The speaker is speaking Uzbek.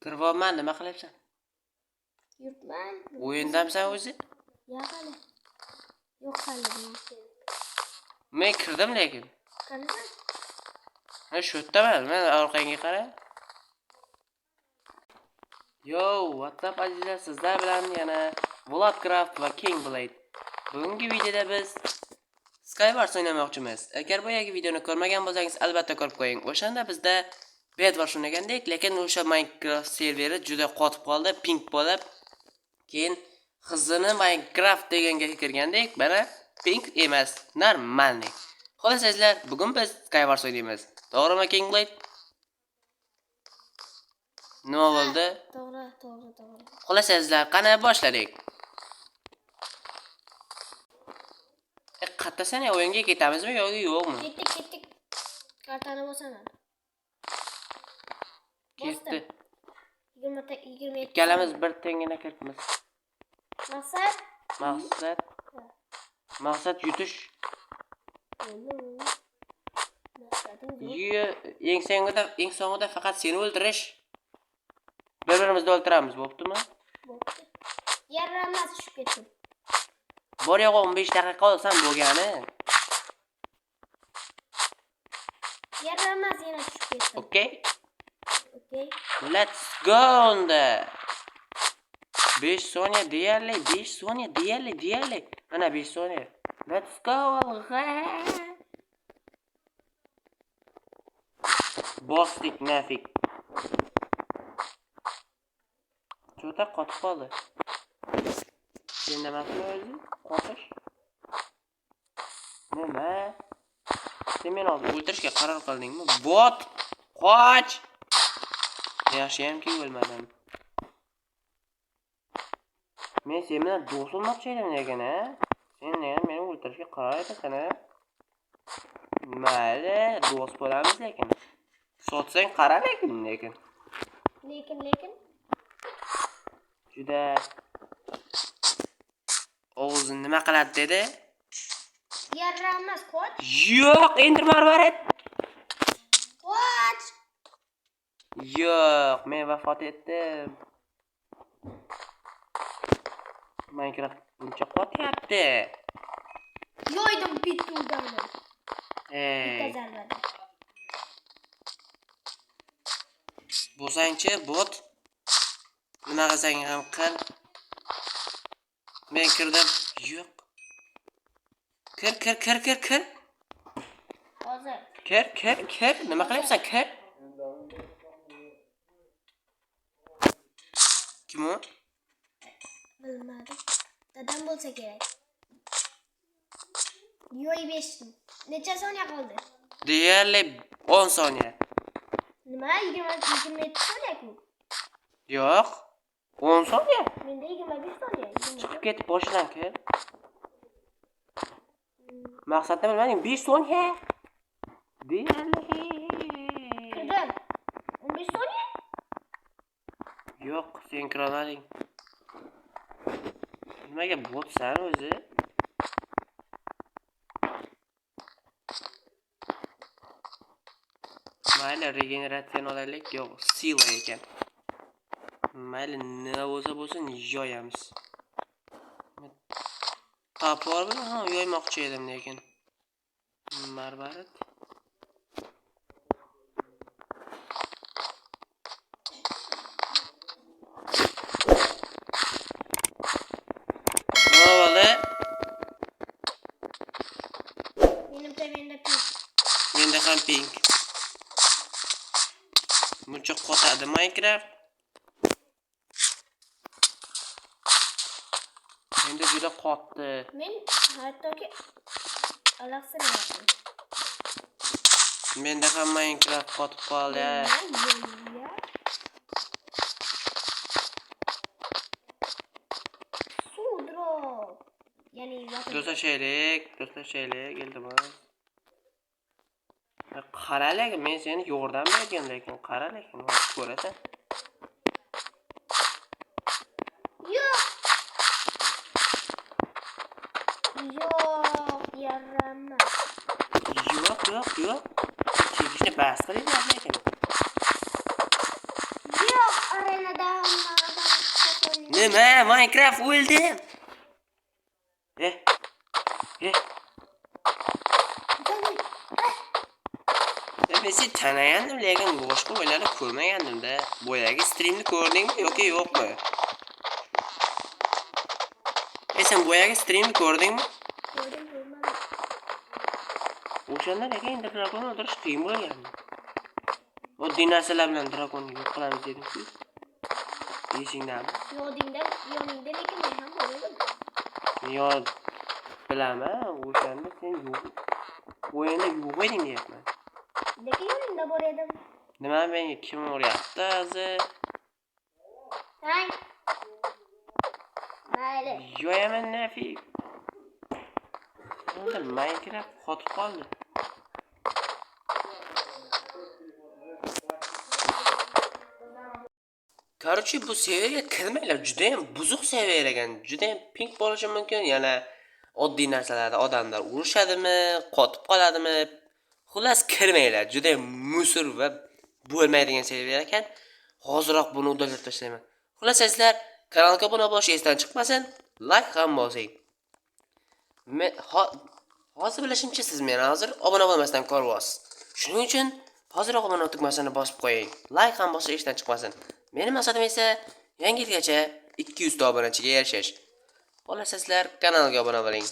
Kirvoman, nima qilyapsan? Yurtman. O'yindamsan o'zi? Yo'q hali. Yo'q hali. Men kirdim lekin. Qanaqa? Ha, shu yerdaman. Men orqangga qara. Yo, what's up azizlar, sizlar bilan yana Worldcraft va Kingblade. Bugungi videoda biz Skywars o'ynamoqchimiz. Agar boyagi videoni ko'rmagan bo'lsangiz, albatta ko'rib qo'ying. O'shanda bizda Bedwars o'ynagandik, lekin o'sha Minecraft serveri juda qotib qoldi, ping bo'lib. Keyin xizini Minecraft deganga kirgandik, mana ping emas, normalniy. Xo'sh azizlar, bugun biz Skywars o'ynaymiz. To'g'rimi Kingblade? Nima bo'ldi? To'g'ri. Xo'sh azizlar, qani boshladik. Qattasana o'yinga ketamizmi yoki yo'qmi? Ketdik. Kartani bosaman. Ketdi. 27. Ikkalamiz bir tengina kiribmiz. Maqsad yutish. Eng so'ngida faqat seni o'ldirish. Bir-birimizni o'ldiramiz, bo'ptimi? Bo'pti. Yarramas tushib ketdim. Bor yo'q 15 daqiqa olsam bo'lgani. Yarramas yana tushib ketdim. Okay. Let's go unda. 5 soniya deyarli. Mana 5 soniya. Let's go. Bostik nafik. Juda qotib qoldi. Sendamasmi o'zi? Qotish. Nima? Sen meni o'ldirishga qaror qildingmi? Bot, qoch. Yaxshiyamki o'lmadim. Men sen bilan do'st bo'lmoqchi edim lekin, ha? Sen meni o'ldirishga qaror etasan, ha? Mayli, do'st bo'lamiz lekin. Sotsang qara lekin. Lekin. Juda o'zi nima qiladi dedi? Yarramas qoch. Yo'q, endi marvarat. Qoch. Yo'q, men vafot etdim. Minecraft buncha qotyapti. Yo'ydim bitta udandim. Bitta zarbada. Bo'lsangchi bot. Nima qilsang ham qil. Men kirdim. Yo'q. Kir. Hozir. Kir. Nima qilyapsan? Kir. Kim u? Bilmadim. Dadam bo'lsa kerak. Yo'y 5. Necha soniya qoldi? Deyarli 10 soniya. Nima? 27 soniya-ku. Yo'q. 10 soniya. Menda 25 soniya. Chiqib ketib boshidan kir. Maqsadni bilmading, 5 soniya. Deyarli. Kirdim. 15 soniya? Yo'q, sen kiralading. Nimaga botsan o'zi? Mayli, regeneratsiya olaylik. Yo'q, sila ekan. Mayli, nima bo'lsa yoyamiz. Topor bilan yoymoqchi edim lekin. Marvarat. Menda ham ping. Buncha qotadi Minecraft. Menda juda qotdi. Men hattoki alaqsirayapman. Menda ham Minecraft qotib qoldi. Ya'ni do'stashaylik, iltimos. Qara lekin men seni yordam bergan lekin qara lekin ko'rasan. Yo'q, yarramas. Chekishni bas qiling lekin. Yo'q, arena Nima? Minecraft o'ldim. Eh. Ben seni tanıyandım lekin boshqa o'yinlarni ko'rmagandim-da. Boyagi streamni ko'rdingmi yoki yo'qmi? Sen boyagi streamni ko'rdingmi? Gördüm görmedim. O'shanda lekin endi dragon o'ldirish qiyin bo'lgandi. Oddiy narsalar bilan dragonni yo'q qilamiz dedim-ku. Esingdami? Yodingda lekin men ham bo'ldim. Yo bilaman, o'shanda sen yo'q. O'yinda yo'q eding deyapman. Lekin yoningda bor edim. Nima menga kim uryapti hozir? Hang. Mayli. Yo'yaman nafi. Endi Minecraft qotib qoldi. Короче, bu seviyaga kirmanglar, juda ham buzuq seviya ekan. Juda ham ping bo'lishi mumkin. Yana oddiy narsalarda odamlar urushadimi, qotib qoladimi? Xullas kirmanglar. Juda ham musur va bo'lmaydigan seviya ekan. Hoziroq buni uddalatib tashlayman. Xullas sizlar kanalga obuna bo'lish esdan chiqmasin, like ham bosing. Men hozir bilishimcha siz meni hozir obuna bo'lmasdan ko'ryapsiz. Shuning uchun hoziroq obuna tugmasini bosib qo'ying. Like ham bosish esdan chiqmasin. Mening maqsadim esa yangi yilgacha 200 ta obunachiga erishish. Xo'las sizlar kanalga obuna bo'ling.